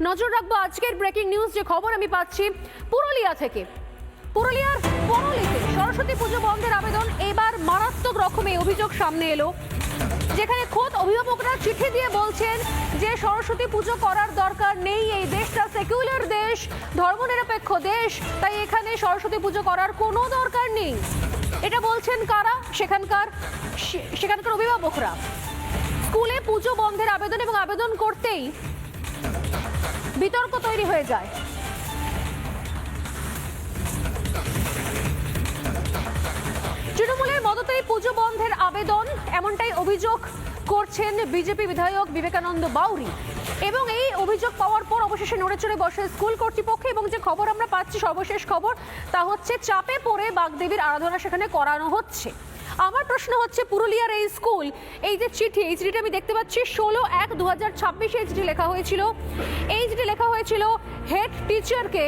নজর রাখবো আজকের ব্রেকিং নিউজ যে খবর আমি পাচ্ছি পুরুলিয়া থেকে। পুরুলিয়ার পরলিতে সরস্বতী পুজো বন্ধের আবেদন এবার মারাত্মক রকমে অভিযোগ সামনে এলো, যেখানে খোদ অভিভাবকরা চিঠি দিয়ে বলছেন যে সরস্বতী পুজো করার দরকার নেই, এই দেশটা সেকুলার দেশ, ধর্মনিরপেক্ষ দেশ, তাই এখানে সরস্বতী পুজো করার কোনো দরকার নেই। এটা বলছেন কারা? সেখানকার অভিভাবকরা। স্কুলে পুজো বন্ধের আবেদন এবং আবেদন করতেই বিতর্ক তৈরি হয়ে যায়। তৃণমূলের মদতেই পুজো বন্ধের আবেদন, এমনটাই অভিযোগ করছেন বিজেপি বিধায়ক বিবেকানন্দ বাউরি। এবং এই অভিযোগ পাওয়ার পর অবশেষে নড়েচড়ে বসে স্কুল কর্তৃপক্ষ। এবং যে খবর আমরা পাচ্ছি, সর্বশেষ খবর, তা হচ্ছে চাপে পড়ে বাগদেবীর আরাধনা সেখানে করানো হচ্ছে। আমার প্রশ্ন হচ্ছে, পুরুলিয়ার এই স্কুল, এই যে চিঠি, এই চিঠিটা আমি দেখতে পাচ্ছি 16/1/2026 এই চিঠি লেখা হয়েছিল। এই চিঠি লেখা হয়েছিল হেড টিচারকে,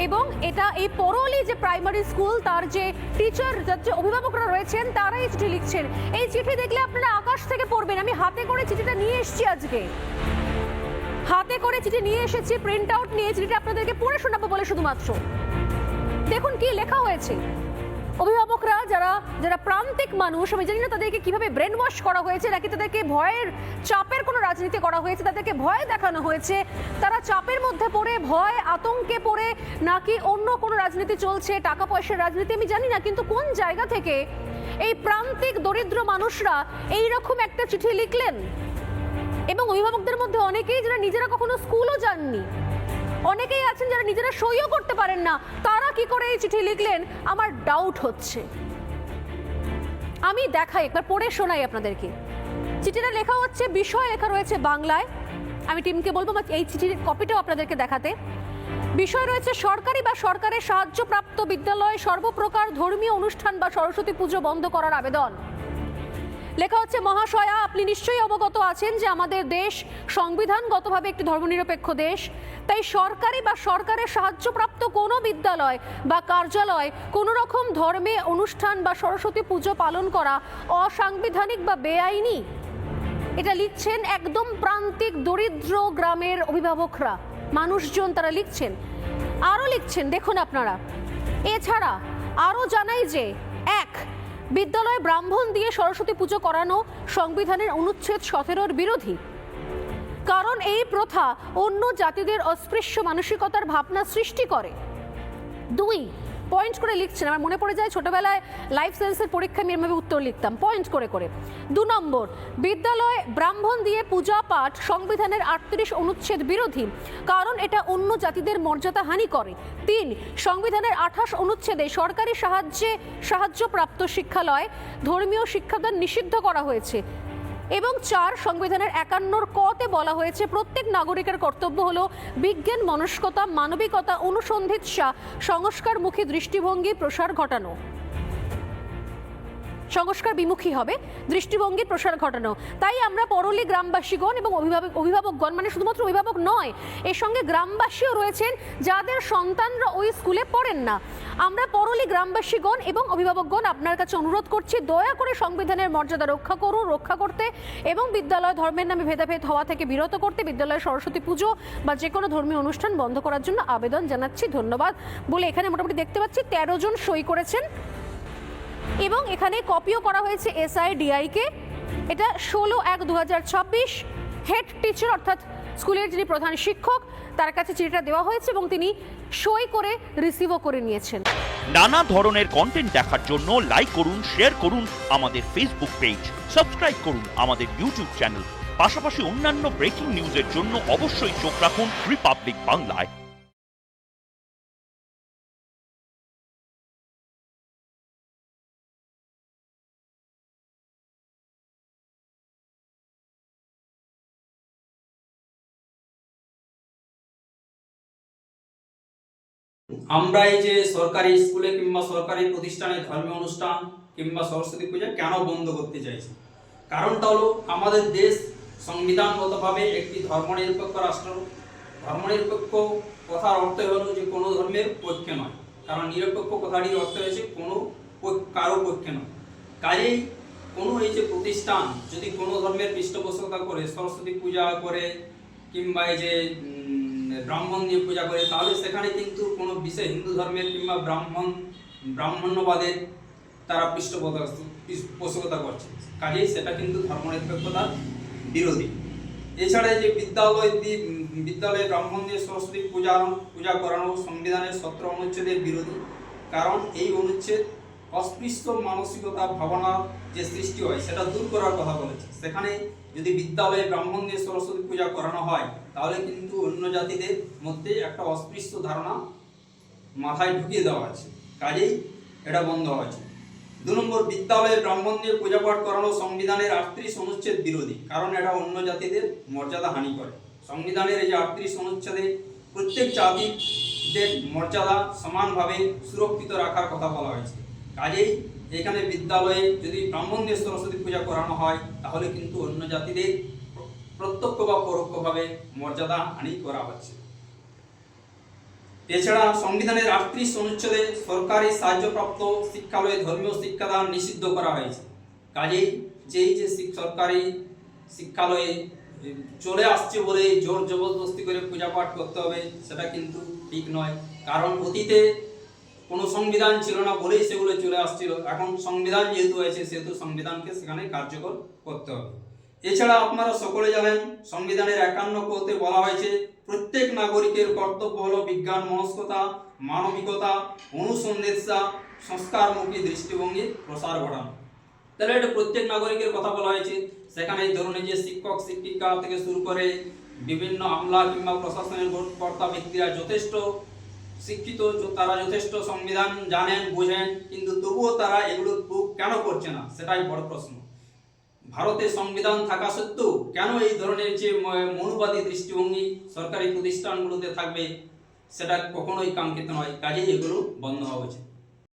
এবং এটা এই পরলি যে প্রাইমারি স্কুল তার যে টিচার, যে অভিভাবকরা রয়েছেন তারাই চিঠি লিখছেন। এই চিঠি দেখলে আপনারা আকাশ থেকে পড়বেন। আমি হাতে করে চিঠিটা নিয়ে এসেছি, আজকে হাতে করে চিঠি নিয়ে এসেছি, প্রিন্ট আউট নিয়ে চিঠিটা আপনাদেরকে পড়ে শোনাবো বলে শুধুমাত্র। দেখুন কি লেখা হয়েছে। অভিভাবকরা যারা প্রান্তিক মানুষ, আমি জানি না তাদেরকে কিভাবে ব্রেন ওয়াশ করা হয়েছে, নাকি তাদেরকে ভয়ের চাপের কোনো রাজনীতি করা হয়েছে, তাদেরকে ভয় দেখানো হয়েছে, তারা চাপের মধ্যে পড়ে ভয় আতঙ্কে পড়ে, নাকি অন্য কোনো রাজনীতি চলছে, টাকা পয়সার রাজনীতি, আমি জানি না। কিন্তু কোন জায়গা থেকে এই প্রান্তিক দরিদ্র মানুষরা এই রকম একটা চিঠি লিখলেন? এবং অভিভাবকদের মধ্যে অনেকেই যারা নিজেরা কখনো স্কুলও যাননি, অনেকেই আছেন যারা নিজেরা সইও করতে পারেন না, তারা কি করে এই চিঠি লিখলেন আমার ডাউট হচ্ছে। আমি দেখাই, একবার পড়ে শোনাই আপনাদেরকে। চিঠিটা লেখা হচ্ছে, বিষয় লেখা রয়েছে বাংলায়। আমি টিমকে বলবো এই চিঠির কপিটাও আপনাদেরকে দেখাতে। বিষয় রয়েছে, সরকারি বা সরকারের সাহায্যপ্রাপ্ত বিদ্যালয় সর্বপ্রকার ধর্মীয় অনুষ্ঠান বা সরস্বতী পুজো বন্ধ করার আবেদন। লেখা হচ্ছে, মহাশয়া, আপনি নিশ্চয়ই অবগত আছেন যে আমাদের দেশ সংবিধানগতভাবে একটি ধর্মনিরপেক্ষ দেশ। তাই সরকারি বা সরকারের সাহায্যপ্রাপ্ত কোনো বিদ্যালয় বা কার্যালয় কোনো রকম ধর্মে অনুষ্ঠান বা সরস্বতী পুজো পালন করা অসাংবিধানিক বা বেআইনি। এটা লিখছেন একদম প্রান্তিক দরিদ্র গ্রামের অভিভাবকরা, মানুষজন, তারা লিখছেন। আরও লিখছেন, দেখুন আপনারা। এছাড়া আরও জানাই যে, এক, বিদ্যালয়ে ব্রাহ্মণ দিয়ে সরস্বতী পুজো করানো সংবিধানের অনুচ্ছেদ 17-র বিরোধী, কারণ এই প্রথা অন্য জাতিদের অস্পৃশ্য মানসিকতার ভাবনা সৃষ্টি করে। দুই, পয়েন্ট করে লিখছেন, আমার মনে পড়ে যায় ছোটবেলায় লাইফ সায়েন্সের পরীক্ষায় আমি এভাবে উত্তর লিখতাম পয়েন্ট করে করে। 2 নম্বর, বিদ্যালয়ে ব্রাহ্মণ দিয়ে পূজা পাঠ সংবিধানের 38 অনুচ্ছেদ বিরোধী, কারণ এটা অন্য জাতিদের মর্যাদা হানি করে। 3, সংবিধানের 28 অনুচ্ছেদে সরকারি সাহায্যপ্রাপ্ত শিক্ষালয় ধর্মীয় শিক্ষাদান নিষিদ্ধ করা হয়েছে। এবং 4, সংবিধানের 51 ক-তে বলা হয়েছে, প্রত্যেক নাগরিকের কর্তব্য হলো বিজ্ঞান মনস্কতা, মানবিকতা, অনুসন্ধিৎসা, সংস্কারমুখী দৃষ্টিভঙ্গি প্রসার ঘটানো, সংস্কার বিমুখী হবে দৃষ্টিভঙ্গির প্রসার ঘটানো। তাই আমরা পরলি গ্রামবাসীগণ এবং অভিভাবকগণ, মানে শুধুমাত্র অভিভাবক নয়, এর সঙ্গে গ্রামবাসীও রয়েছেন যাদের সন্তানরা ওই স্কুলে পড়েন না, আমরা পরলি গ্রামবাসীগণ এবং অভিভাবকগণ আপনার কাছে অনুরোধ করছি, দয়া করে সংবিধানের মর্যাদা রক্ষা করতে এবং বিদ্যালয় ধর্মের নামে ভেদাভেদ হওয়া থেকে বিরত করতে, বিদ্যালয়ে সরস্বতী পুজো বা যে কোনো ধর্মীয় অনুষ্ঠান বন্ধ করার জন্য আবেদন জানাচ্ছি, ধন্যবাদ বলে এখানে মোটামুটি দেখতে পাচ্ছি 13 জন সই করেছেন। এবং এখানে কপিও করা হয়েছে SIDI কে। এটা 16/1/2026 হেড টিচার অর্থাৎ স্কুলের যিনি প্রধান শিক্ষক তার কাছে চিঠিটা দেওয়া হয়েছে এবং তিনি সই করে রিসিভও করে নিয়েছেন। নানা ধরনের কন্টেন্ট দেখার জন্য লাইক করুন, শেয়ার করুন আমাদের ফেসবুক পেজ, সাবস্ক্রাইব করুন আমাদের ইউটিউব চ্যানেল। পাশাপাশি অন্যান্য ব্রেকিং নিউজের জন্য অবশ্যই চোখ রাখুন রিপাবলিক বাংলায়। আমরা এই যে সরকারি স্কুলে কিংবা সরকারি প্রতিষ্ঠানে ধর্মীয় অনুষ্ঠান কিংবা সরস্বতী পূজা কেন বন্ধ করতে চাইছি, কারণটা হলো আমাদের দেশ সংবিধানগতভাবে একটি ধর্মনিরপেক্ষ রাষ্ট্র। ধর্মনিরপেক্ষ কথার অর্থ হলো যে কোনো ধর্মের পক্ষে নয়, কারণ নিরপেক্ষ কথাটির অর্থ হয়েছে কোনো কারো পক্ষে নয়। কাজেই কোনো এই যে প্রতিষ্ঠান যদি কোনো ধর্মের পৃষ্ঠপোষকতা করে, সরস্বতী পূজা করে কিংবা এই যে ব্রাহ্মণ নিয়ে পূজা করে, তাহলে সেখানে কিন্তু কোনো বিশেষ হিন্দু ধর্মের কিংবা ব্রাহ্মণ্যবাদের তারা পৃষ্ঠপোষকতা করছে, কাজেই সেটা কিন্তু ধর্মনিরপেক্ষতার বিরোধী। এছাড়া এই যে বিদ্যালয়ে ব্রাহ্মণ দিয়ে সরস্বতী পূজা করানো সংবিধানের 17 অনুচ্ছেদের বিরোধী, কারণ এই অনুচ্ছেদ অস্পৃশ্য মানসিকতা ভাবনা যে সৃষ্টি হয় সেটা দূর করার কথা বলেছে। সেখানে যদি বিদ্যালয়ে ব্রাহ্মণ দিয়ে সরস্বতী পূজা করানো হয় তাহলে কিন্তু অন্য জাতিদের মধ্যে একটা অস্পৃশ্য ধারণা মাথায় ঢুকিয়ে দেওয়া আছে, কাজেই এটা বন্ধ হয়েছে। 2 নম্বর, বিদ্যালয়ে ব্রাহ্মণ দিয়ে পূজা পাঠ করানো সংবিধানের 38 অনুচ্ছেদ বিরোধী, কারণ এটা অন্য জাতিদের মর্যাদা হানি করে। সংবিধানের এই যে 38 অনুচ্ছেদে প্রত্যেক জাতিদের মর্যাদা সমানভাবে সুরক্ষিত রাখার কথা বলা হয়েছে, কাজেই এখানে বিদ্যালয়ে যদি ব্রাহ্মণ দিয়ে সরস্বতী পূজা করানো হয় তাহলে কিন্তু অন্য জাতিদের প্রত্যক্ষ বা পরোক্ষভাবে মর্যাদা হানি করা হচ্ছে। এছাড়া সংবিধানের 38 অনুচ্ছেদে সরকারি সাহায্যপ্রাপ্ত শিক্ষালয়ে ধর্মীয় শিক্ষাদান নিষিদ্ধ করা হয়েছে, কাজেই যে সরকারি শিক্ষালয়ে চলে আসছে বলে জোর জবরদস্তি করে পূজা পাঠ করতে হবে সেটা কিন্তু ঠিক নয়, কারণ অতীতে কোনো সংবিধান ছিল না বলেই সেগুলো চলে আসছিল। এখন সংবিধান যেহেতু হয়েছে সেহেতু সংবিধানকে সেখানে কার্যকর করতে হবে। এছাড়া আপনারা সকলে জানেন সংবিধানের 51 কোতে বলা হয়েছে প্রত্যেক নাগরিকের কর্তব্য হলো বিজ্ঞান মনস্কতা, মানবিকতা, অনুসন্ধিৎসা, সংস্কারমুখী দৃষ্টিভঙ্গির প্রসার ঘটানো। তাহলে এটা প্রত্যেক নাগরিকের কথা বলা হয়েছে। সেখানে এই ধরনের যে শিক্ষক শিক্ষিকা থেকে শুরু করে বিভিন্ন আমলা কিংবা প্রশাসনের কর্তা ব্যক্তিরা যথেষ্ট শিক্ষিত, তারা যথেষ্ট সংবিধান জানেন বোঝেন, কিন্তু তবুও তারা এগুলো প্রয়োগ কেন করছে না সেটাই বড় প্রশ্ন। ভারতে সংবিধান থাকা সত্ত্বেও কেন এই ধরনের যে মনুবাদী দৃষ্টিভঙ্গি সরকারি প্রতিষ্ঠানগুলোতে থাকবে সেটা কখনোই কাঙ্ক্ষিত নয়, কাজেই এগুলো বন্ধ হওয়া উচিত।